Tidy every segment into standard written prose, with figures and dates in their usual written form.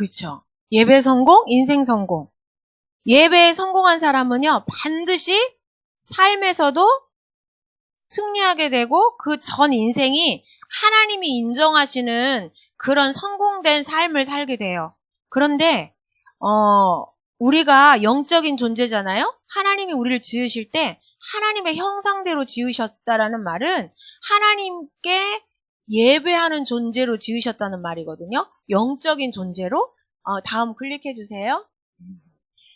그렇죠. 예배 성공, 인생 성공. 예배에 성공한 사람은요, 반드시 삶에서도 승리하게 되고 그 전 인생이 하나님이 인정하시는 그런 성공된 삶을 살게 돼요. 그런데 우리가 영적인 존재잖아요. 하나님이 우리를 지으실 때 하나님의 형상대로 지으셨다라는 말은 하나님께 예배하는 존재로 지으셨다는 말이거든요. 영적인 존재로. 다음 클릭해 주세요.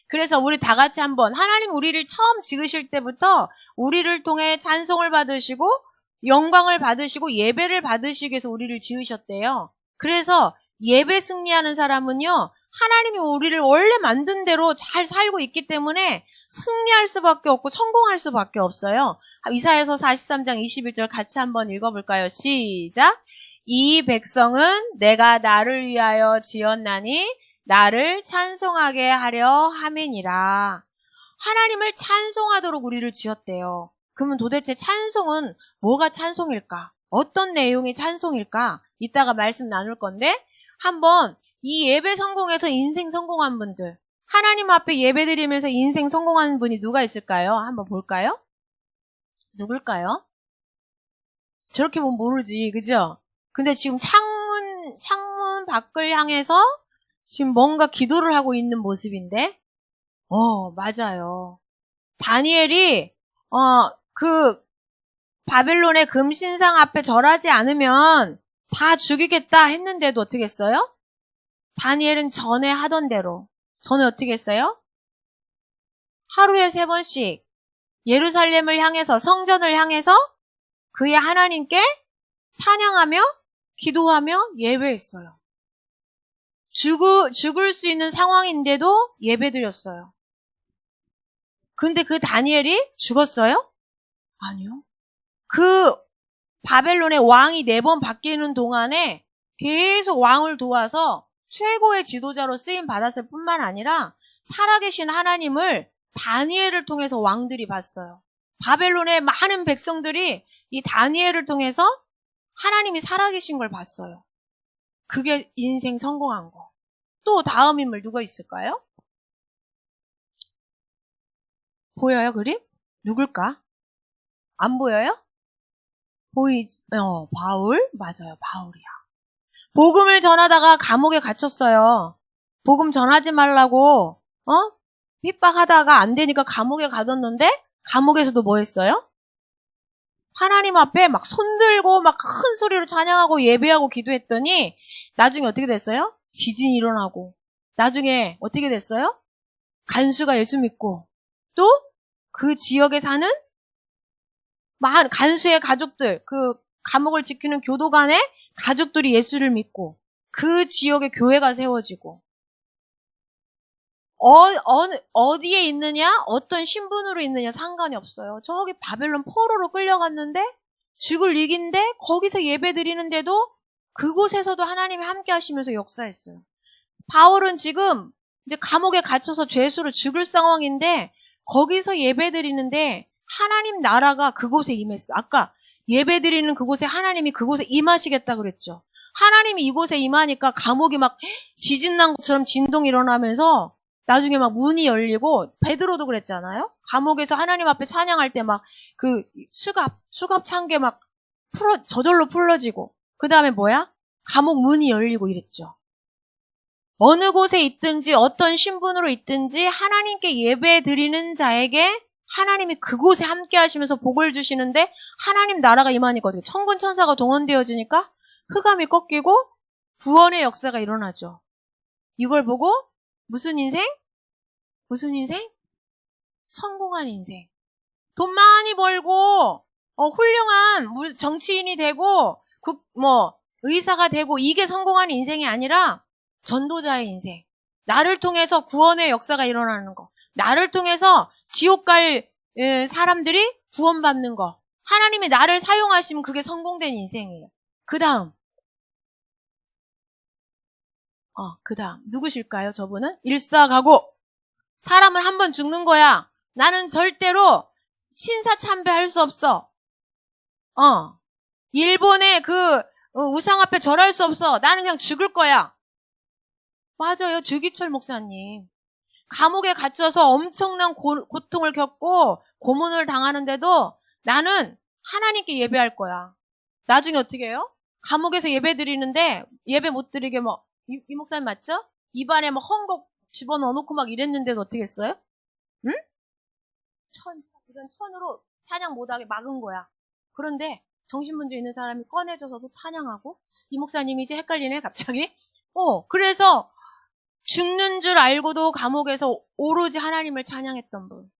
그래서 우리 다 같이 한번 하나님 우리를 처음 지으실 때부터 우리를 통해 찬송을 받으시고 영광을 받으시고 예배를 받으시기 위해서 우리를 지으셨대요. 그래서 예배 승리하는 사람은요, 하나님이 우리를 원래 만든 대로 잘 살고 있기 때문에 승리할 수밖에 없고 성공할 수밖에 없어요. 이사야서 43장 21절 같이 한번 읽어볼까요? 시작! 이 백성은 내가 나를 위하여 지었나니 나를 찬송하게 하려 함이니라. 하나님을 찬송하도록 우리를 지었대요. 그러면 도대체 찬송은 뭐가 찬송일까? 어떤 내용이 찬송일까? 이따가 말씀 나눌 건데 한번 이 예배 성공해서 인생 성공한 분들, 하나님 앞에 예배 드리면서 인생 성공한 분이 누가 있을까요? 한번 볼까요? 누굴까요? 저렇게 보면 모르지, 그죠? 근데 지금 창문 밖을 향해서 지금 뭔가 기도를 하고 있는 모습인데, 맞아요. 다니엘이, 그, 바벨론의 금신상 앞에 절하지 않으면 다 죽이겠다 했는데도 어떻게 했어요? 다니엘은 전에 하던 대로, 전에 어떻게 했어요? 하루에 3번씩 예루살렘을 향해서, 성전을 향해서 그의 하나님께 찬양하며, 기도하며 예배했어요. 죽을 수 있는 상황인데도 예배드렸어요. 근데 그 다니엘이 죽었어요? 아니요. 그 바벨론의 왕이 4번 바뀌는 동안에 계속 왕을 도와서 최고의 지도자로 쓰임 받았을 뿐만 아니라 살아계신 하나님을 다니엘을 통해서 왕들이 봤어요. 바벨론의 많은 백성들이 이 다니엘을 통해서 하나님이 살아계신 걸 봤어요. 그게 인생 성공한 거. 또 다음 인물 누가 있을까요? 보여요, 그림? 누굴까? 안 보여요? 바울? 맞아요, 바울이야. 복음을 전하다가 감옥에 갇혔어요. 복음 전하지 말라고, 핍박하다가 안 되니까 감옥에 가뒀는데, 감옥에서도 뭐 했어요? 하나님 앞에 막 손들고 막 큰 소리로 찬양하고 예배하고 기도했더니, 나중에 어떻게 됐어요? 지진이 일어나고, 나중에 어떻게 됐어요? 간수가 예수 믿고, 또 그 지역에 사는 간수의 가족들, 그 감옥을 지키는 교도관의 가족들이 예수를 믿고, 그 지역에 교회가 세워지고, 어디에 있느냐, 어떤 신분으로 있느냐 상관이 없어요. 저기 바벨론 포로로 끌려갔는데, 죽을 위기인데, 거기서 예배 드리는데도 그곳에서도 하나님이 함께 하시면서 역사했어요. 바울은 지금 이제 감옥에 갇혀서 죄수로 죽을 상황인데 거기서 예배드리는데 하나님 나라가 그곳에 임했어. 아까 예배드리는 그곳에 하나님이 그곳에 임하시겠다 그랬죠. 하나님이 이곳에 임하니까 감옥이 막 지진 난 것처럼 진동이 일어나면서 나중에 막 문이 열리고, 베드로도 그랬잖아요. 감옥에서 하나님 앞에 찬양할 때 막 그 수갑 찬 게 막 저절로 풀어지고, 그 다음에 뭐야? 감옥 문이 열리고 이랬죠. 어느 곳에 있든지 어떤 신분으로 있든지 하나님께 예배 드리는 자에게 하나님이 그곳에 함께 하시면서 복을 주시는데 하나님 나라가 임하니거든요. 천군 천사가 동원되어지니까 흑암이 꺾이고 구원의 역사가 일어나죠. 이걸 보고 무슨 인생? 무슨 인생? 성공한 인생. 돈 많이 벌고 훌륭한 정치인이 되고 의사가 되고 이게 성공한 인생이 아니라 전도자의 인생. 나를 통해서 구원의 역사가 일어나는 거. 나를 통해서 지옥 갈 사람들이 구원받는 거. 하나님이 나를 사용하시면 그게 성공된 인생이에요. 그 다음 누구실까요? 저분은 일사가고. 사람은 한 번 죽는 거야. 나는 절대로 신사참배할 수 없어. 일본의 그 우상 앞에 절할 수 없어. 나는 그냥 죽을 거야. 맞아요. 주기철 목사님. 감옥에 갇혀서 엄청난 고통을 겪고 고문을 당하는데도 나는 하나님께 예배할 거야. 나중에 어떻게 해요? 감옥에서 예배 드리는데 예배 못 드리게 이 목사님 맞죠? 입안에 헝겊 집어넣어놓고 막 이랬는데도 어떻게 했어요? 응? 이런 천으로 찬양 못하게 막은 거야. 그런데 정신문제 있는 사람이 꺼내줘서도 찬양하고, 이 목사님이지 헷갈리네 갑자기. 그래서 죽는 줄 알고도 감옥에서 오로지 하나님을 찬양했던 분.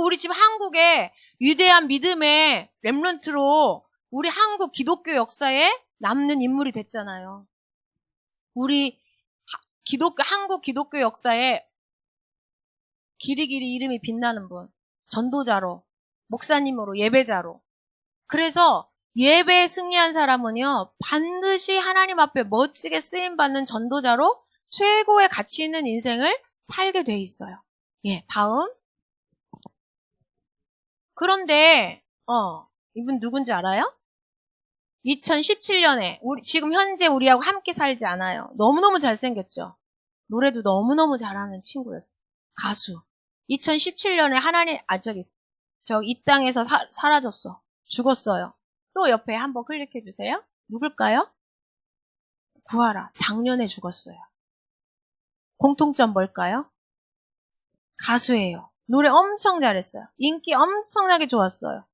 우리 집 한국의 위대한 믿음의 렘넌트로 우리 한국 기독교 역사에 남는 인물이 됐잖아요. 우리 한국 기독교 역사에 길이길이 이름이 빛나는 분. 전도자로, 목사님으로, 예배자로. 그래서 예배에 승리한 사람은요, 반드시 하나님 앞에 멋지게 쓰임받는 전도자로 최고의 가치 있는 인생을 살게 돼 있어요. 예, 다음. 그런데, 이분 누군지 알아요? 2017년에, 지금 현재 우리하고 함께 살지 않아요. 너무너무 잘생겼죠? 노래도 너무너무 잘하는 친구였어. 가수. 2017년에 이 땅에서 사라졌어. 죽었어요. 또 옆에 한번 클릭해 주세요. 누굴까요? 구하라. 작년에 죽었어요. 공통점 뭘까요? 가수예요. 노래 엄청 잘했어요. 인기 엄청나게 좋았어요.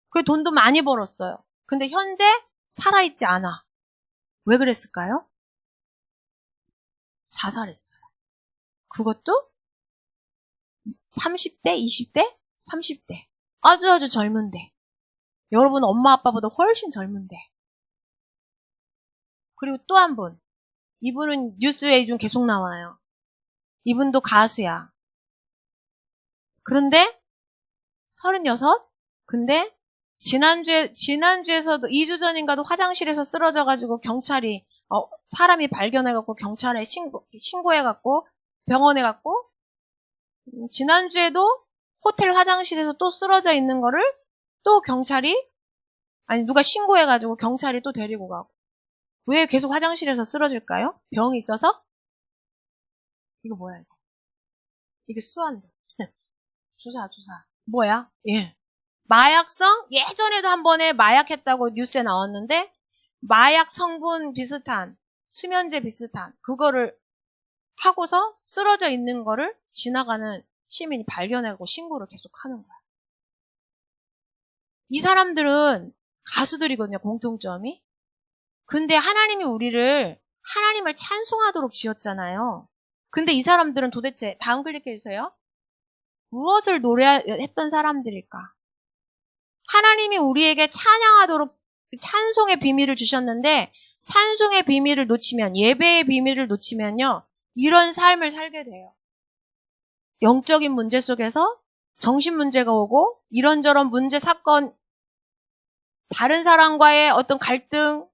그 돈도 많이 벌었어요. 근데 현재 살아있지 않아. 왜 그랬을까요? 자살했어요. 그것도 30대, 20대, 30대. 아주 젊은데. 여러분 엄마 아빠보다 훨씬 젊은데. 그리고 또 한 분. 이분은 뉴스에 요즘 계속 나와요. 이분도 가수야. 그런데 36? 근데 지난주에서도 2주 전인가도 화장실에서 쓰러져가지고 경찰이 사람이 발견해갖고 경찰에 신고해갖고 병원에 갔고, 지난주에도 호텔 화장실에서 또 쓰러져 있는 거를 또 누가 신고해가지고 경찰이 또 데리고 가고. 왜 계속 화장실에서 쓰러질까요? 병이 있어서? 이거 뭐야 이거? 이게 수환데. 주사. 뭐야? 예. 마약성? 예전에도 한 번에 마약했다고 뉴스에 나왔는데, 마약 성분 비슷한, 수면제 비슷한, 그거를 하고서 쓰러져 있는 거를 지나가는 시민이 발견하고 신고를 계속 하는 거야. 이 사람들은 가수들이거든요, 공통점이. 근데 하나님을 찬송하도록 지었잖아요. 근데 이 사람들은 도대체, 다음 클릭해 주세요. 무엇을 노래했던 사람들일까? 하나님이 우리에게 찬양하도록 찬송의 비밀을 주셨는데, 찬송의 비밀을 놓치면, 예배의 비밀을 놓치면요, 이런 삶을 살게 돼요. 영적인 문제 속에서 정신 문제가 오고, 이런저런 문제, 사건, 다른 사람과의 어떤 갈등,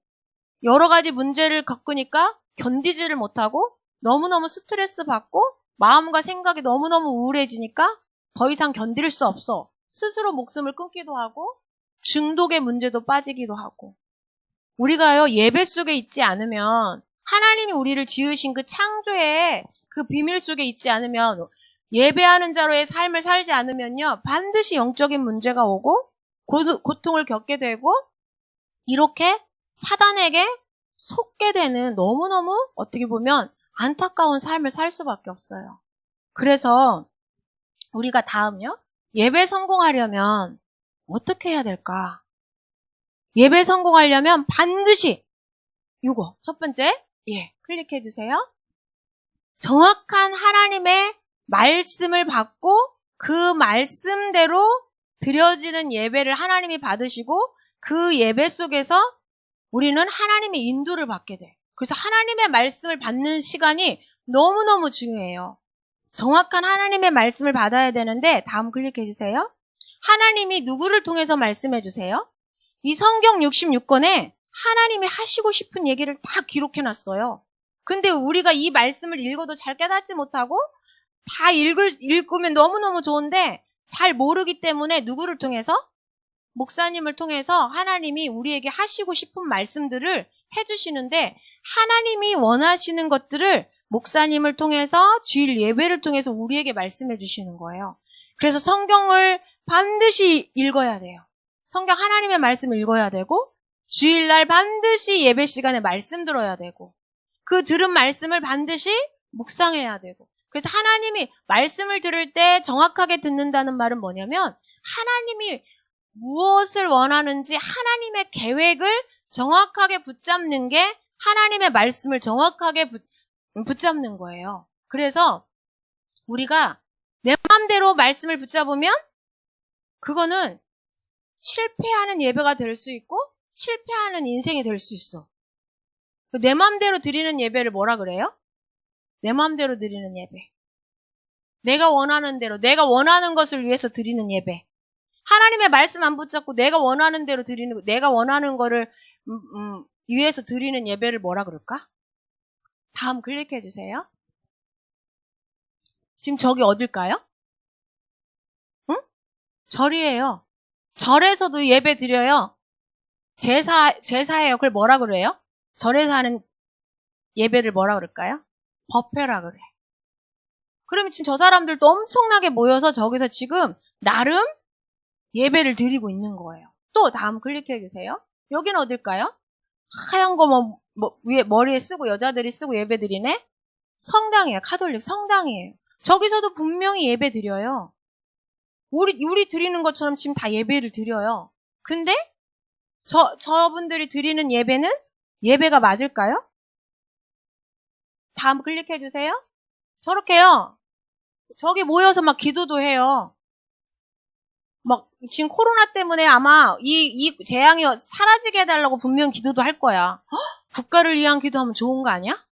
여러 가지 문제를 겪으니까 견디지를 못하고 너무너무 스트레스 받고 마음과 생각이 너무너무 우울해지니까 더 이상 견딜 수 없어. 스스로 목숨을 끊기도 하고 중독의 문제도 빠지기도 하고. 우리가요, 예배 속에 있지 않으면, 하나님이 우리를 지으신 그 창조의 그 비밀 속에 있지 않으면, 예배하는 자로의 삶을 살지 않으면요, 반드시 영적인 문제가 오고 고통을 겪게 되고 이렇게 사단에게 속게 되는 너무너무 어떻게 보면 안타까운 삶을 살 수밖에 없어요. 그래서 우리가 다음요, 예배 성공하려면 어떻게 해야 될까? 예배 성공하려면 반드시 요거 첫 번째, 클릭해 주세요. 정확한 하나님의 말씀을 받고 그 말씀대로 드려지는 예배를 하나님이 받으시고, 그 예배 속에서 우리는 하나님의 인도를 받게 돼. 그래서 하나님의 말씀을 받는 시간이 너무너무 중요해요. 정확한 하나님의 말씀을 받아야 되는데, 다음 클릭해 주세요. 하나님이 누구를 통해서 말씀해 주세요? 이 성경 66권에 하나님이 하시고 싶은 얘기를 다 기록해 놨어요. 근데 우리가 이 말씀을 읽어도 잘 깨닫지 못하고, 다 읽으면 너무너무 좋은데 잘 모르기 때문에 누구를 통해서? 목사님을 통해서 하나님이 우리에게 하시고 싶은 말씀들을 해주시는데, 하나님이 원하시는 것들을 목사님을 통해서 주일 예배를 통해서 우리에게 말씀해 주시는 거예요. 그래서 성경을 반드시 읽어야 돼요. 성경 하나님의 말씀을 읽어야 되고 주일날 반드시 예배 시간에 말씀 들어야 되고 그 들은 말씀을 반드시 묵상해야 되고 그래서 하나님이 말씀을 들을 때 정확하게 듣는다는 말은 뭐냐면 하나님이 무엇을 원하는지 하나님의 계획을 정확하게 붙잡는 게 하나님의 말씀을 정확하게 붙잡는 거예요. 그래서 우리가 내 마음대로 말씀을 붙잡으면 그거는 실패하는 예배가 될 수 있고 실패하는 인생이 될 수 있어. 내 마음대로 드리는 예배를 뭐라 그래요? 내 마음대로 드리는 예배. 내가 원하는 대로, 내가 원하는 것을 위해서 드리는 예배. 하나님의 말씀 안 붙잡고 내가 원하는 대로 드리는, 내가 원하는 거를 위해서 드리는 예배를 뭐라 그럴까? 다음 클릭해 주세요. 지금 저기 어딜까요? 응? 절이에요. 절에서도 예배 드려요. 제사예요. 그걸 뭐라 그래요? 절에서 하는 예배를 뭐라 그럴까요? 법회라 그래. 그러면 지금 저 사람들도 엄청나게 모여서 저기서 지금 나름 예배를 드리고 있는 거예요. 또 다음 클릭해 주세요. 여기는 어딜까요? 하얀 거 위에 머리에 쓰고 여자들이 쓰고 예배 드리네? 성당이에요. 카톨릭 성당이에요. 저기서도 분명히 예배 드려요. 우리 드리는 것처럼 지금 다 예배를 드려요. 근데 저분들이 드리는 예배는 예배가 맞을까요? 다음 클릭해 주세요. 저렇게요. 저기 모여서 막 기도도 해요. 막 지금 코로나 때문에 아마 이 재앙이 사라지게 해달라고 분명 기도도 할 거야. 헉, 국가를 위한 기도하면 좋은 거 아니야?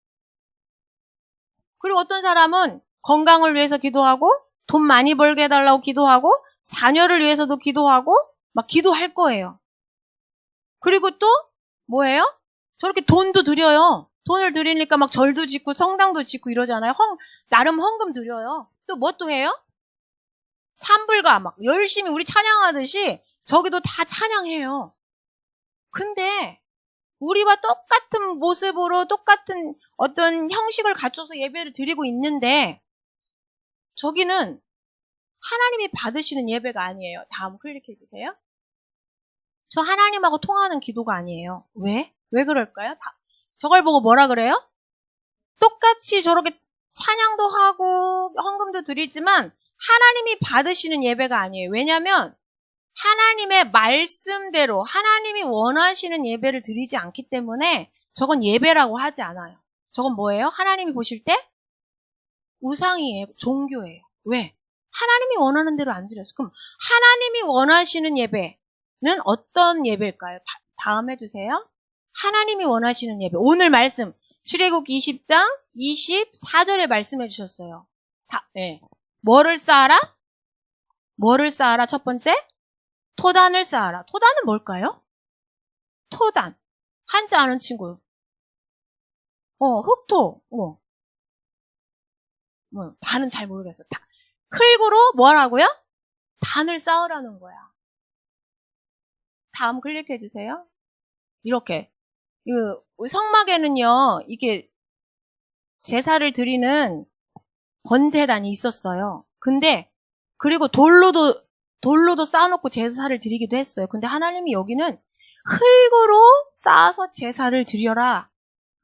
그리고 어떤 사람은 건강을 위해서 기도하고 돈 많이 벌게 해달라고 기도하고 자녀를 위해서도 기도하고 막 기도할 거예요. 그리고 또 뭐예요? 저렇게 돈도 드려요. 돈을 드리니까 막 절도 짓고 성당도 짓고 이러잖아요. 나름 헌금 드려요. 또 뭐 또 해요? 찬불가 막 열심히 우리 찬양하듯이 저기도 다 찬양해요. 근데 우리와 똑같은 모습으로 똑같은 어떤 형식을 갖춰서 예배를 드리고 있는데 저기는 하나님이 받으시는 예배가 아니에요. 다음 클릭해 주세요. 저 하나님하고 통하는 기도가 아니에요. 왜? 왜 그럴까요? 저걸 보고 뭐라 그래요? 똑같이 저렇게 찬양도 하고 헌금도 드리지만 하나님이 받으시는 예배가 아니에요. 왜냐하면 하나님의 말씀대로 하나님이 원하시는 예배를 드리지 않기 때문에 저건 예배라고 하지 않아요. 저건 뭐예요? 하나님이 보실 때 우상이에요. 종교예요. 왜? 하나님이 원하는 대로 안 드렸어. 그럼 하나님이 원하시는 예배는 어떤 예배일까요? 다음 해주세요. 하나님이 원하시는 예배. 오늘 말씀 출애굽기 20장 24절에 말씀해 주셨어요. 네. 뭐를 쌓아라? 뭐를 쌓아라? 첫 번째, 토단을 쌓아라. 토단은 뭘까요? 토단. 한자 아는 친구. 흙토. 단은 잘 모르겠어. 흙으로 뭐라고요? 단을 쌓으라는 거야. 다음 클릭해 주세요. 이렇게. 성막에는요, 이게 제사를 드리는 번제단이 있었어요. 근데, 그리고 돌로도 쌓아놓고 제사를 드리기도 했어요. 근데 하나님이 여기는 흙으로 쌓아서 제사를 드려라.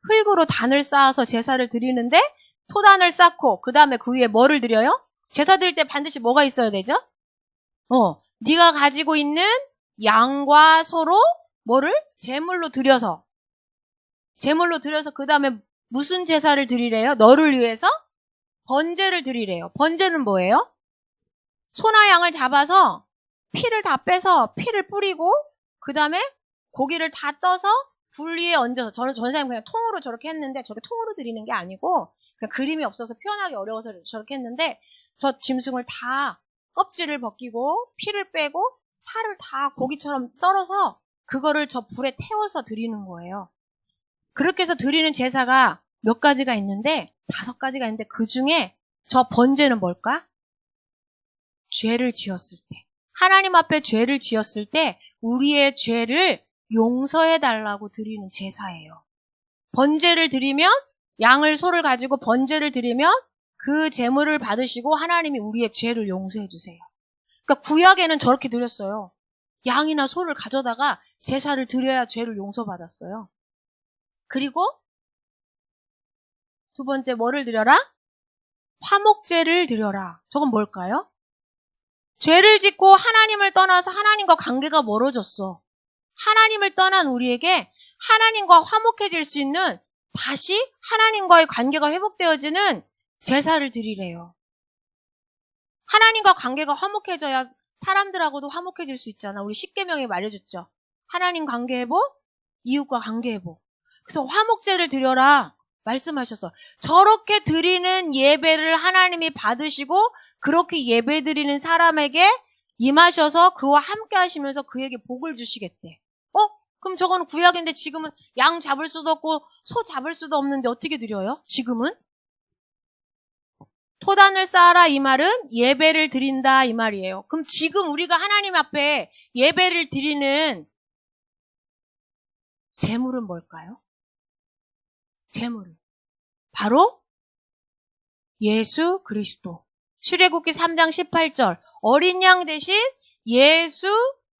흙으로 단을 쌓아서 제사를 드리는데, 토단을 쌓고, 그 다음에 그 위에 뭐를 드려요? 제사 드릴 때 반드시 뭐가 있어야 되죠? 네가 가지고 있는 양과 소로 뭐를? 제물로 드려서 그 다음에 무슨 제사를 드리래요? 너를 위해서? 번제를 드리래요. 번제는 뭐예요? 소나 양을 잡아서 피를 다 빼서 피를 뿌리고 그 다음에 고기를 다 떠서 불 위에 얹어서 저는 전사님 그냥 통으로 저렇게 했는데 저렇게 통으로 드리는 게 아니고 그냥 그림이 없어서 표현하기 어려워서 저렇게 했는데 저 짐승을 다 껍질을 벗기고 피를 빼고 살을 다 고기처럼 썰어서 그거를 저 불에 태워서 드리는 거예요. 그렇게 해서 드리는 제사가 몇 가지가 있는데 5가지가 있는데 그 중에 저 번제는 뭘까? 죄를 지었을 때. 하나님 앞에 죄를 지었을 때 우리의 죄를 용서해 달라고 드리는 제사예요. 번제를 드리면 양을 소를 가지고 번제를 드리면 그 제물을 받으시고 하나님이 우리의 죄를 용서해 주세요. 그러니까 구약에는 저렇게 드렸어요. 양이나 소를 가져다가 제사를 드려야 죄를 용서받았어요. 그리고 두 번째 뭐를 드려라? 화목제를 드려라. 저건 뭘까요? 죄를 짓고 하나님을 떠나서 하나님과 관계가 멀어졌어. 하나님을 떠난 우리에게 하나님과 화목해질 수 있는, 다시 하나님과의 관계가 회복되어지는 제사를 드리래요. 하나님과 관계가 화목해져야 사람들하고도 화목해질 수 있잖아. 우리 십계명에 말해줬죠. 하나님 관계 회복, 이웃과 관계 회복. 그래서 화목제를 드려라 말씀하셔서, 저렇게 드리는 예배를 하나님이 받으시고 그렇게 예배 드리는 사람에게 임하셔서 그와 함께 하시면서 그에게 복을 주시겠대. 그럼 저거는 구약인데 지금은 양 잡을 수도 없고 소 잡을 수도 없는데 어떻게 드려요? 지금은? 토단을 쌓아라 이 말은 예배를 드린다 이 말이에요. 그럼 지금 우리가 하나님 앞에 예배를 드리는 제물은 뭘까요? 제물은 바로 예수 그리스도. 출애굽기 3장 18절 어린 양 대신 예수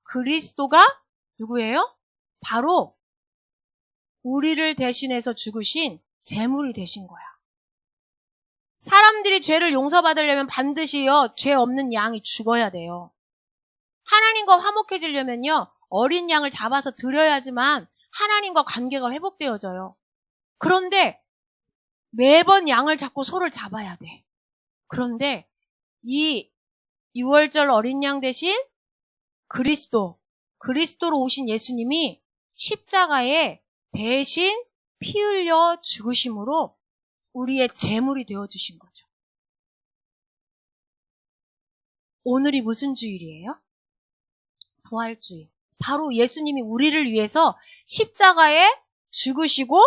그리스도가 누구예요? 바로 우리를 대신해서 죽으신 제물이 되신 거야. 사람들이 죄를 용서받으려면 반드시요 죄 없는 양이 죽어야 돼요. 하나님과 화목해지려면요 어린 양을 잡아서 드려야지만 하나님과 관계가 회복되어져요. 그런데 매번 양을 잡고 소를 잡아야 돼. 그런데 이 6월절 어린 양 대신 그리스도로 오신 예수님이 십자가에 대신 피 흘려 죽으심으로 우리의 제물이 되어주신 거죠. 오늘이 무슨 주일이에요? 부활주일. 바로 예수님이 우리를 위해서 십자가에 죽으시고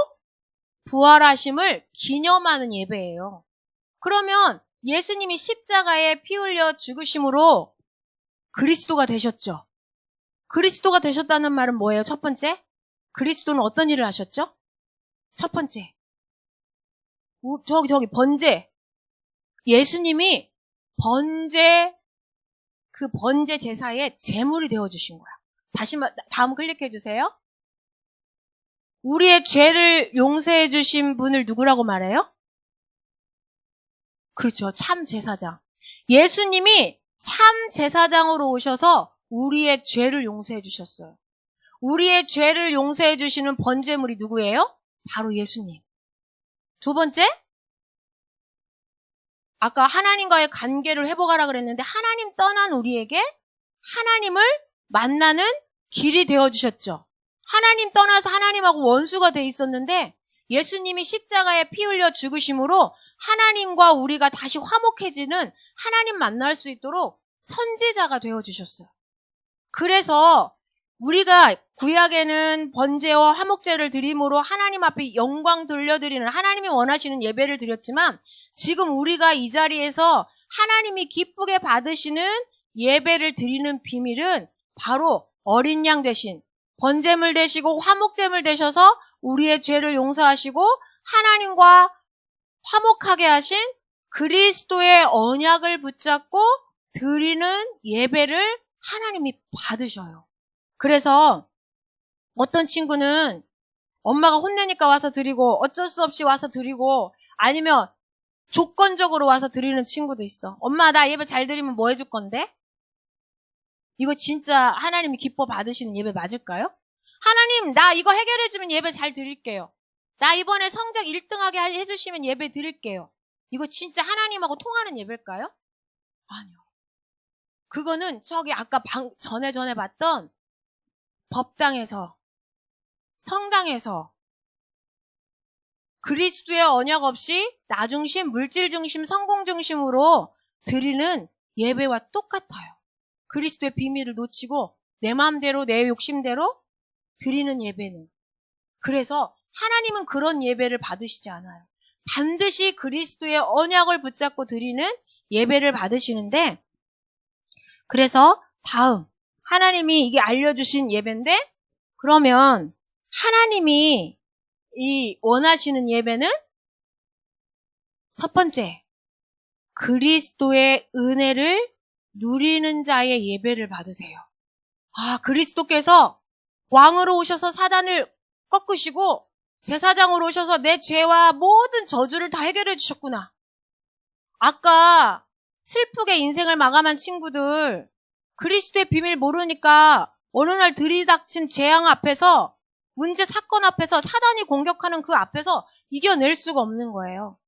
부활하심을 기념하는 예배예요. 그러면 예수님이 십자가에 피 흘려 죽으심으로 그리스도가 되셨죠. 그리스도가 되셨다는 말은 뭐예요? 첫 번째, 그리스도는 어떤 일을 하셨죠? 첫 번째, 저기 번제. 예수님이 그 번제 제사의 제물이 되어주신 거야. 다음 클릭해 주세요. 우리의 죄를 용서해 주신 분을 누구라고 말해요? 그렇죠. 참 제사장. 예수님이 참 제사장으로 오셔서 우리의 죄를 용서해 주셨어요. 우리의 죄를 용서해 주시는 번제물이 누구예요? 바로 예수님. 두 번째, 아까 하나님과의 관계를 회복하라 그랬는데 하나님 떠난 우리에게 하나님을 만나는 길이 되어주셨죠. 하나님 떠나서 하나님하고 원수가 돼 있었는데 예수님이 십자가에 피 흘려 죽으심으로 하나님과 우리가 다시 화목해지는, 하나님 만날 수 있도록 선지자가 되어주셨어요. 그래서 우리가 구약에는 번제와 화목제를 드림으로 하나님 앞에 영광 돌려드리는, 하나님이 원하시는 예배를 드렸지만 지금 우리가 이 자리에서 하나님이 기쁘게 받으시는 예배를 드리는 비밀은 바로 어린 양 대신 번제물 되시고 화목제물 되셔서 우리의 죄를 용서하시고 하나님과 화목하게 하신 그리스도의 언약을 붙잡고 드리는 예배를 하나님이 받으셔요. 그래서 어떤 친구는 엄마가 혼내니까 와서 드리고 어쩔 수 없이 와서 드리고, 아니면 조건적으로 와서 드리는 친구도 있어. 엄마 나 예배 잘 드리면 뭐 해줄 건데? 이거 진짜 하나님이 기뻐 받으시는 예배 맞을까요? 하나님 나 이거 해결해주면 예배 잘 드릴게요. 나 이번에 성적 1등하게 해주시면 예배 드릴게요. 이거 진짜 하나님하고 통하는 예배일까요? 아니요. 그거는 저기 아까 전에 봤던 법당에서, 성당에서 그리스도의 언약 없이 나 중심, 물질 중심, 성공 중심으로 드리는 예배와 똑같아요. 그리스도의 비밀을 놓치고 내 마음대로 내 욕심대로 드리는 예배는. 그래서 하나님은 그런 예배를 받으시지 않아요. 반드시 그리스도의 언약을 붙잡고 드리는 예배를 받으시는데, 그래서 다음 하나님이 이게 알려주신 예배인데, 그러면 하나님이 이 원하시는 예배는 첫 번째, 그리스도의 은혜를 누리는 자의 예배를 받으세요. 그리스도께서 왕으로 오셔서 사단을 꺾으시고 제사장으로 오셔서 내 죄와 모든 저주를 다 해결해 주셨구나. 아까 슬프게 인생을 마감한 친구들, 그리스도의 비밀 모르니까 어느 날 들이닥친 재앙 앞에서, 문제 사건 앞에서, 사단이 공격하는 그 앞에서 이겨낼 수가 없는 거예요.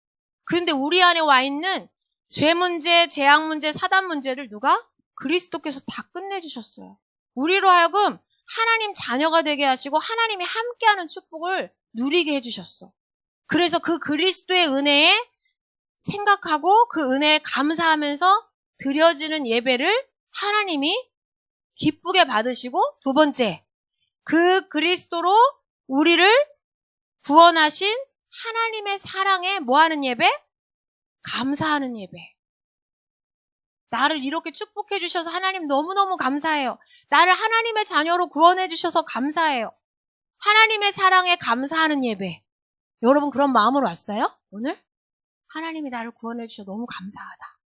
그런데 우리 안에 와 있는 죄 문제, 재앙 문제, 사단 문제를 누가? 그리스도께서 다 끝내주셨어요. 우리로 하여금 하나님 자녀가 되게 하시고 하나님이 함께하는 축복을 누리게 해주셨어. 그래서 그 그리스도의 은혜에 생각하고 그 은혜에 감사하면서 드려지는 예배를 하나님이 기쁘게 받으시고, 두 번째, 그 그리스도로 우리를 구원하신 하나님의 사랑에 뭐하는 예배? 감사하는 예배. 나를 이렇게 축복해 주셔서 하나님 너무너무 감사해요. 나를 하나님의 자녀로 구원해 주셔서 감사해요. 하나님의 사랑에 감사하는 예배. 여러분 그런 마음으로 왔어요? 오늘? 하나님이 나를 구원해 주셔서 너무 감사하다.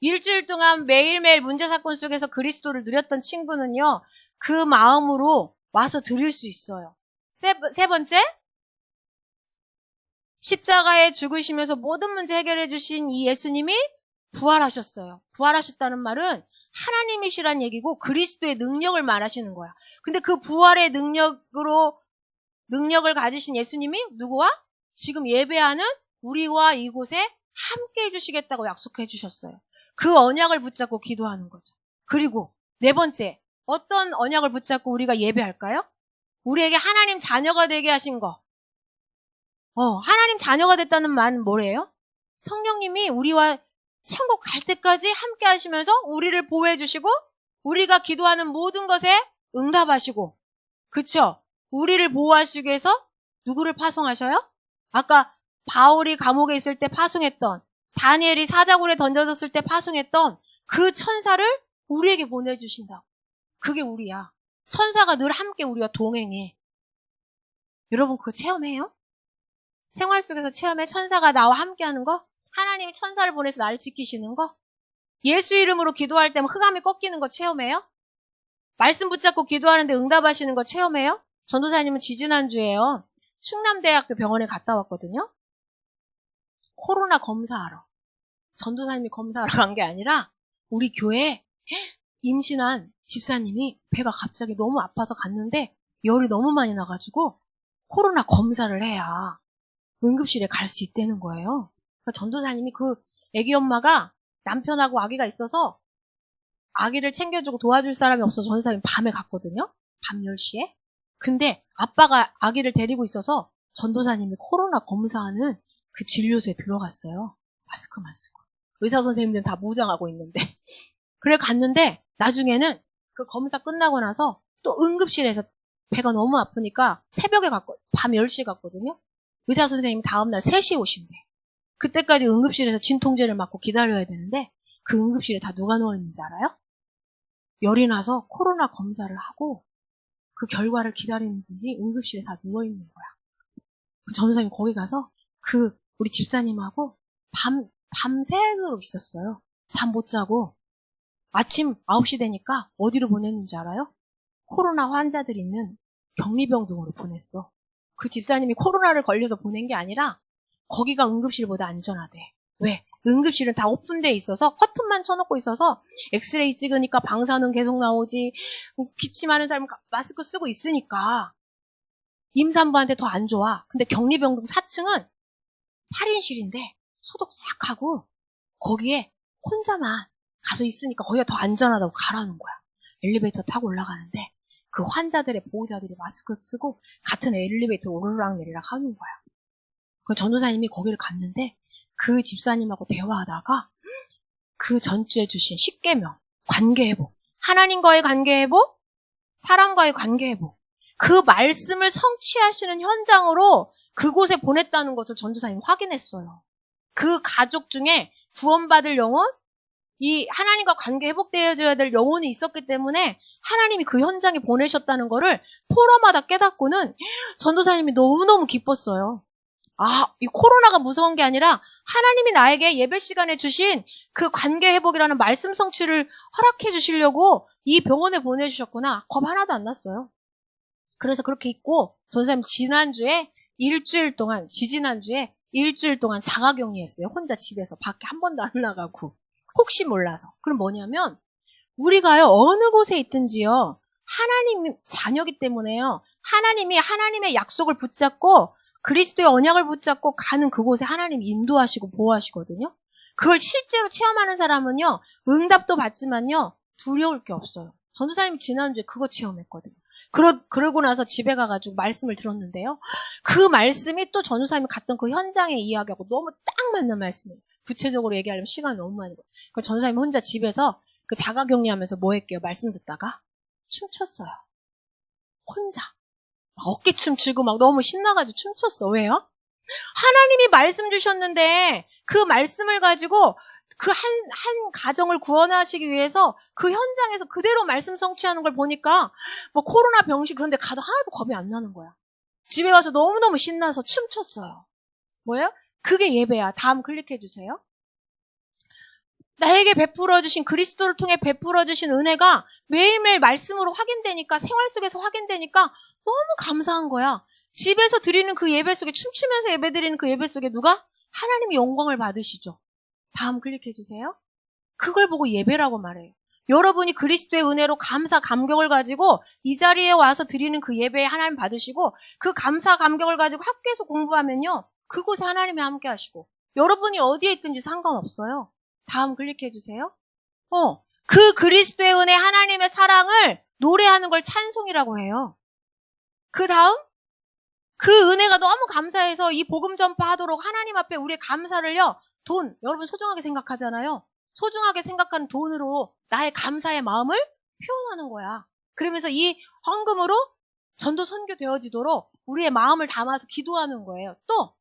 일주일 동안 매일매일 문제 사건 속에서 그리스도를 누렸던 친구는요, 그 마음으로 와서 드릴 수 있어요. 세 번째, 십자가에 죽으시면서 모든 문제 해결해 주신 이 예수님이 부활하셨어요. 부활하셨다는 말은 하나님이시란 얘기고 그리스도의 능력을 말하시는 거야. 근데 그 부활의 능력을 가지신 예수님이 누구와? 지금 예배하는 우리와 이곳에 함께 해주시겠다고 약속해 주셨어요. 그 언약을 붙잡고 기도하는 거죠. 그리고 네 번째, 어떤 언약을 붙잡고 우리가 예배할까요? 우리에게 하나님 자녀가 되게 하신 거. 하나님 자녀가 됐다는 말은 뭐래요? 성령님이 우리와 천국 갈 때까지 함께 하시면서 우리를 보호해 주시고 우리가 기도하는 모든 것에 응답하시고, 그쵸? 우리를 보호하시기 위해서 누구를 파송하셔요? 아까 바울이 감옥에 있을 때 파송했던, 다니엘이 사자굴에 던져졌을 때 파송했던 그 천사를 우리에게 보내주신다고. 그게 우리야. 천사가 늘 함께 우리와 동행해. 여러분 그거 체험해요? 생활 속에서 체험해? 천사가 나와 함께하는 거? 하나님이 천사를 보내서 나를 지키시는 거? 예수 이름으로 기도할 때 흑암이 꺾이는 거 체험해요? 말씀 붙잡고 기도하는데 응답하시는 거 체험해요? 전도사님은 지지난주에요, 충남대학교 병원에 갔다 왔거든요. 코로나 검사하러. 전도사님이 검사하러 간 게 아니라 우리 교회에 임신한 집사님이 배가 갑자기 너무 아파서 갔는데 열이 너무 많이 나가지고 코로나 검사를 해야 응급실에 갈 수 있다는 거예요. 그러니까 전도사님이 그 아기 엄마가 남편하고 아기가 있어서 아기를 챙겨주고 도와줄 사람이 없어서 전도사님이 밤에 갔거든요. 밤 10시에. 근데 아빠가 아기를 데리고 있어서 전도사님이 코로나 검사하는 그 진료소에 들어갔어요. 마스크만 쓰고. 의사 선생님들은 다 무장하고 있는데. 그래 갔는데 나중에는 그 검사 끝나고 나서 또 응급실에서 배가 너무 아프니까 새벽에 밤 10시에 갔거든요. 의사 선생님이 다음날 3시에 오신대. 그때까지 응급실에서 진통제를 맞고 기다려야 되는데 그 응급실에 다 누가 누워있는지 알아요? 열이 나서 코로나 검사를 하고 그 결과를 기다리는 분이 응급실에 다 누워있는 거야. 전도사님이 거기 가서 그 우리 집사님하고 밤새도록 있었어요. 잠 못 자고. 아침 9시 되니까 어디로 보냈는지 알아요? 코로나 환자들 있는 격리병동으로 보냈어. 그 집사님이 코로나를 걸려서 보낸 게 아니라 거기가 응급실보다 안전하대. 왜? 응급실은 다 오픈되어 있어서 커튼만 쳐놓고 있어서 엑스레이 찍으니까 방사능 계속 나오지, 기침하는 사람 마스크 쓰고 있으니까 임산부한테 더 안 좋아. 근데 격리병동 4층은 8인실인데 소독 싹 하고 거기에 혼자만 가서 있으니까 거기가 더 안전하다고 가라는 거야. 엘리베이터 타고 올라가는데 그 환자들의 보호자들이 마스크 쓰고 같은 엘리베이터 오르락내리락 하는 거야. 그 전도사님이 거기를 갔는데 그 집사님하고 대화하다가 그 전주에 주신 10계명, 관계회복, 하나님과의 관계회복, 사람과의 관계회복, 그 말씀을 성취하시는 현장으로 그곳에 보냈다는 것을 전도사님이 확인했어요. 그 가족 중에 구원받을 영혼, 이 하나님과 관계 회복되어져야 될 영혼이 있었기 때문에 하나님이 그 현장에 보내셨다는 거를 포럼마다 깨닫고는 전도사님이 너무너무 기뻤어요. 이 코로나가 무서운 게 아니라 하나님이 나에게 예배 시간에 주신 그 관계 회복이라는 말씀 성취를 허락해 주시려고 이 병원에 보내주셨구나. 겁 하나도 안 났어요. 그래서 그렇게 있고 전사님 지지난주에 일주일 동안 자가격리했어요. 혼자 집에서 밖에 한 번도 안 나가고 혹시 몰라서. 그럼 뭐냐면 우리가요 어느 곳에 있든지요 하나님 자녀기 때문에요. 하나님이 하나님의 약속을 붙잡고 그리스도의 언약을 붙잡고 가는 그곳에 하나님이 인도하시고 보호하시거든요. 그걸 실제로 체험하는 사람은요. 응답도 받지만요. 두려울 게 없어요. 전도사님이 지난주에 그거 체험했거든요. 그러고 나서 집에 가가지고 말씀을 들었는데요. 그 말씀이 또 전도사님이 갔던 그 현장의 이야기하고 너무 딱 맞는 말씀이에요. 구체적으로 얘기하려면 시간이 너무 많이 걸려요. 그래서 전도사님이 혼자 집에서 그 자가격리하면서 뭐 했게요? 말씀 듣다가 춤췄어요. 혼자. 막 어깨춤 추고 막 너무 신나가지고 춤췄어. 왜요? 하나님이 말씀 주셨는데 그 말씀을 가지고 그 한 가정을 구원하시기 위해서 그 현장에서 그대로 말씀 성취하는 걸 보니까 뭐 코로나 병실 그런 데 가도 하나도 겁이 안 나는 거야. 집에 와서 너무너무 신나서 춤췄어요. 뭐예요? 그게 예배야. 다음 클릭해 주세요. 나에게 베풀어 주신 그리스도를 통해 베풀어 주신 은혜가 매일매일 말씀으로 확인되니까 생활 속에서 확인되니까 너무 감사한 거야. 집에서 드리는 그 예배 속에 춤추면서 예배 드리는 그 예배 속에 누가? 하나님이 영광을 받으시죠. 다음 클릭해 주세요. 그걸 보고 예배라고 말해요. 여러분이 그리스도의 은혜로 감사 감격을 가지고 이 자리에 와서 드리는 그 예배에 하나님 받으시고 그 감사 감격을 가지고 학교에서 공부하면요. 그곳에 하나님이 함께 하시고 여러분이 어디에 있든지 상관없어요. 다음 클릭해 주세요. 그 그리스도의 은혜 하나님의 사랑을 노래하는 걸 찬송이라고 해요. 그 다음 그 은혜가 너무 감사해서 이 복음 전파하도록 하나님 앞에 우리의 감사를요. 돈, 여러분 소중하게 생각하잖아요. 소중하게 생각하는 돈으로 나의 감사의 마음을 표현하는 거야. 그러면서 이 헌금으로 전도 선교 되어지도록 우리의 마음을 담아서 기도하는 거예요. 또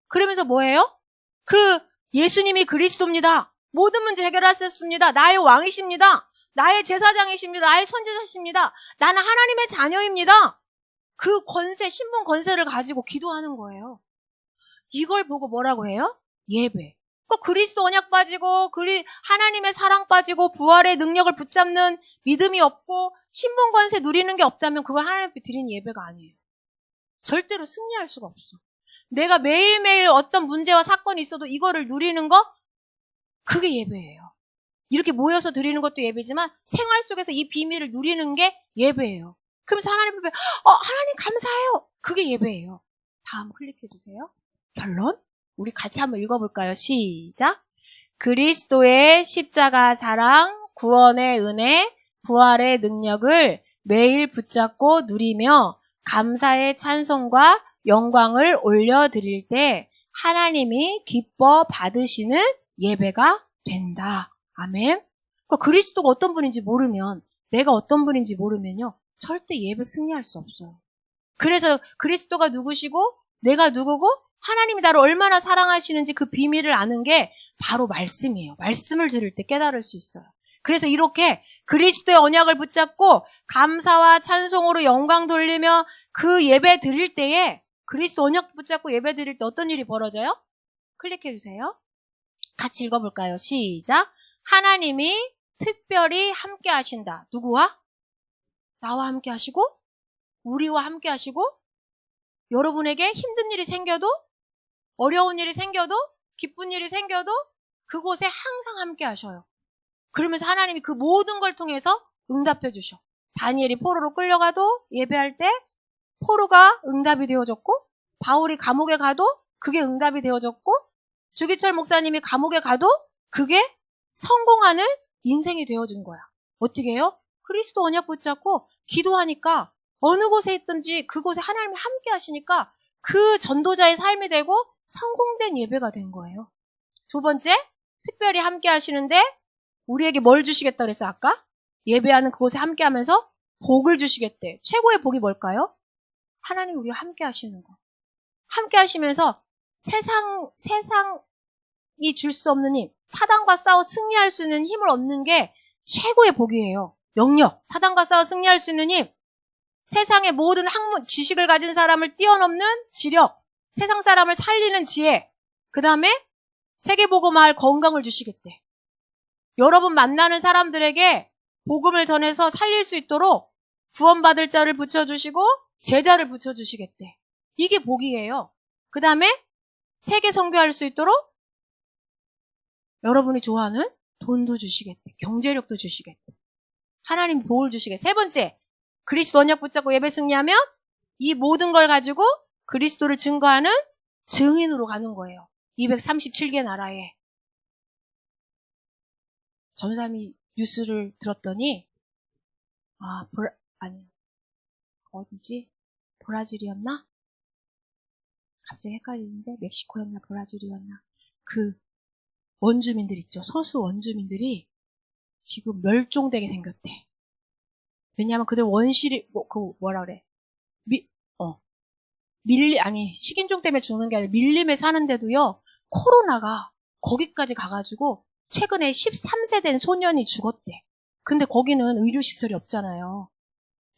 그러면서 뭐예요? 그 예수님이 그리스도입니다. 모든 문제 해결하셨습니다. 나의 왕이십니다. 나의 제사장이십니다. 나의 선지자십니다. 나는 하나님의 자녀입니다. 그 권세, 신분 권세를 가지고 기도하는 거예요. 이걸 보고 뭐라고 해요? 예배. 그리스도 언약 빠지고 하나님의 사랑 빠지고 부활의 능력을 붙잡는 믿음이 없고 신분 권세 누리는 게 없다면 그걸 하나님 앞에 드리는 예배가 아니에요. 절대로 승리할 수가 없어. 내가 매일매일 어떤 문제와 사건이 있어도 이거를 누리는 거? 그게 예배예요. 이렇게 모여서 드리는 것도 예배지만 생활 속에서 이 비밀을 누리는 게 예배예요. 그러면서 하나님 앞에 하나님 감사해요. 그게 예배예요. 다음 클릭해 주세요. 결론? 우리 같이 한번 읽어볼까요? 시작. 그리스도의 십자가 사랑, 구원의 은혜, 부활의 능력을 매일 붙잡고 누리며 감사의 찬송과 영광을 올려드릴 때 하나님이 기뻐 받으시는 예배가 된다. 아멘. 그리스도가 어떤 분인지 모르면, 내가 어떤 분인지 모르면요. 절대 예배 승리할 수 없어요. 그래서 그리스도가 누구시고 내가 누구고 하나님이 나를 얼마나 사랑하시는지 그 비밀을 아는 게 바로 말씀이에요. 말씀을 들을 때 깨달을 수 있어요. 그래서 이렇게 그리스도의 언약을 붙잡고 감사와 찬송으로 영광 돌리며 그 예배 드릴 때에 그리스도 언약 붙잡고 예배 드릴 때 어떤 일이 벌어져요? 클릭해 주세요. 같이 읽어볼까요? 시작. 하나님이 특별히 함께 하신다. 누구와? 나와 함께 하시고 우리와 함께 하시고 여러분에게 힘든 일이 생겨도 어려운 일이 생겨도 기쁜 일이 생겨도 그곳에 항상 함께 하셔요. 그러면서 하나님이 그 모든 걸 통해서 응답해 주셔. 다니엘이 포로로 끌려가도 예배할 때 포로가 응답이 되어졌고 바울이 감옥에 가도 그게 응답이 되어졌고 주기철 목사님이 감옥에 가도 그게 성공하는 인생이 되어진 거야. 어떻게 해요? 그리스도 언약 붙잡고 기도하니까 어느 곳에 있든지 그곳에 하나님이 함께 하시니까 그 전도자의 삶이 되고 성공된 예배가 된 거예요. 두 번째, 특별히 함께 하시는데 우리에게 뭘 주시겠다 그랬어 아까? 예배하는 그곳에 함께 하면서 복을 주시겠대. 최고의 복이 뭘까요? 하나님 우리와 함께 하시는 거. 함께 하시면서 세상이 줄 수 없는 힘, 사단과 싸워 승리할 수 있는 힘을 얻는 게 최고의 복이에요. 영역, 사단과 싸워 승리할 수 있는 힘, 세상의 모든 학문, 지식을 가진 사람을 뛰어넘는 지력, 세상 사람을 살리는 지혜, 그 다음에 세계복음화할 건강을 주시겠대. 여러분 만나는 사람들에게 복음을 전해서 살릴 수 있도록 구원받을 자를 붙여주시고 제자를 붙여주시겠대. 이게 복이에요. 그 다음에 세계 선교할 수 있도록 여러분이 좋아하는 돈도 주시겠대. 경제력도 주시겠대. 하나님 복을 주시겠대. 세 번째, 그리스도 언약 붙잡고 예배 승리하면 이 모든 걸 가지고 그리스도를 증거하는 증인으로 가는 거예요. 237개 나라에. 전사님이 뉴스를 들었더니 어디지? 브라질이었나? 갑자기 헷갈리는데 멕시코였나 브라질이었나? 그 원주민들 있죠. 소수 원주민들이 지금 멸종되게 생겼대. 왜냐하면 그들 원시리 식인종 때문에 죽는 게 아니라 밀림에 사는데도요. 코로나가 거기까지 가가지고 최근에 13세 된 소년이 죽었대. 근데 거기는 의료시설이 없잖아요.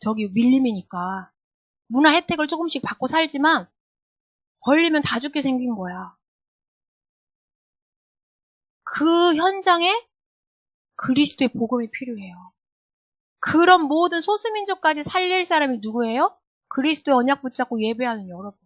저기 밀림이니까. 문화 혜택을 조금씩 받고 살지만 걸리면 다 죽게 생긴 거야. 그 현장에 그리스도의 복음이 필요해요. 그런 모든 소수민족까지 살릴 사람이 누구예요? 그리스도의 언약 붙잡고 예배하는 여러분.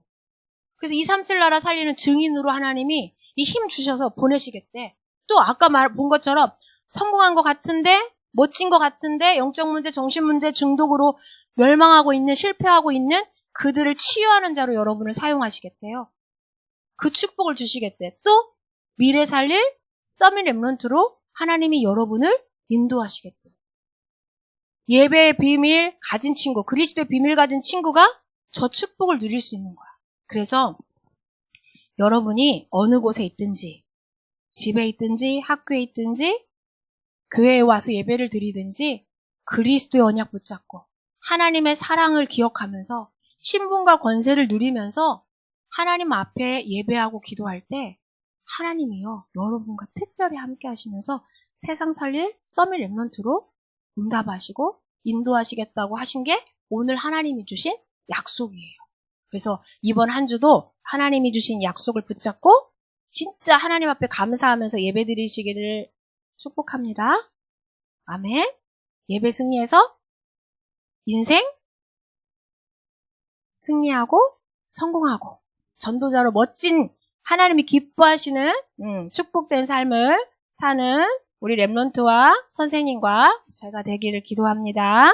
그래서 237 나라 살리는 증인으로 하나님이 이 힘 주셔서 보내시겠대. 또 아까 본 것처럼 성공한 것 같은데, 멋진 것 같은데, 영적 문제, 정신 문제, 중독으로 멸망하고 있는, 실패하고 있는 그들을 치유하는 자로 여러분을 사용하시겠대요. 그 축복을 주시겠대. 또 미래 살릴 서밋 렘넌트로 하나님이 여러분을 인도하시겠대. 예배의 비밀 가진 친구, 그리스도의 비밀 가진 친구가 저 축복을 누릴 수 있는 거야. 그래서 여러분이 어느 곳에 있든지, 집에 있든지, 학교에 있든지, 교회에 와서 예배를 드리든지 그리스도의 언약 붙잡고 하나님의 사랑을 기억하면서 신분과 권세를 누리면서 하나님 앞에 예배하고 기도할 때 하나님이요 여러분과 특별히 함께 하시면서 세상 살릴 서밋 렘넌트로 응답하시고 인도하시겠다고 하신 게 오늘 하나님이 주신 약속이에요. 그래서 이번 한 주도 하나님이 주신 약속을 붙잡고 진짜 하나님 앞에 감사하면서 예배 드리시기를 축복합니다. 아멘. 예배 승리해서 인생 승리하고 성공하고 전도자로 멋진 하나님이 기뻐하시는 축복된 삶을 사는 우리 렘넌트와 선생님과 제가 되기를 기도합니다.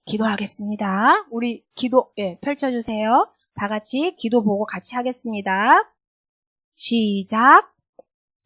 기도하겠습니다. 우리 기도 펼쳐주세요. 다 같이 기도 보고 같이 하겠습니다. 시작.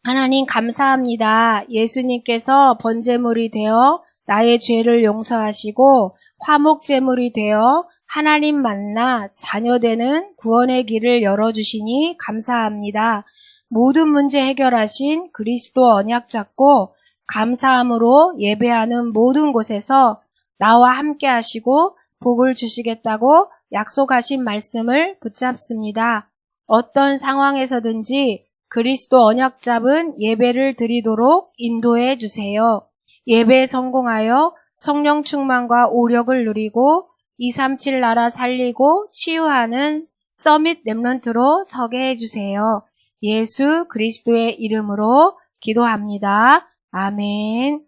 하나님 감사합니다. 예수님께서 번제물이 되어 나의 죄를 용서하시고 화목제물이 되어 하나님 만나 자녀되는 구원의 길을 열어주시니 감사합니다. 모든 문제 해결하신 그리스도 언약 잡고 감사함으로 예배하는 모든 곳에서 나와 함께 하시고 복을 주시겠다고 약속하신 말씀을 붙잡습니다. 어떤 상황에서든지 그리스도 언약 잡은 예배를 드리도록 인도해 주세요. 예배에 성공하여 성령 충만과 오력을 누리고 237 나라 살리고 치유하는 서밋 렘넌트로 서게 해주세요. 예수 그리스도의 이름으로 기도합니다. 아멘.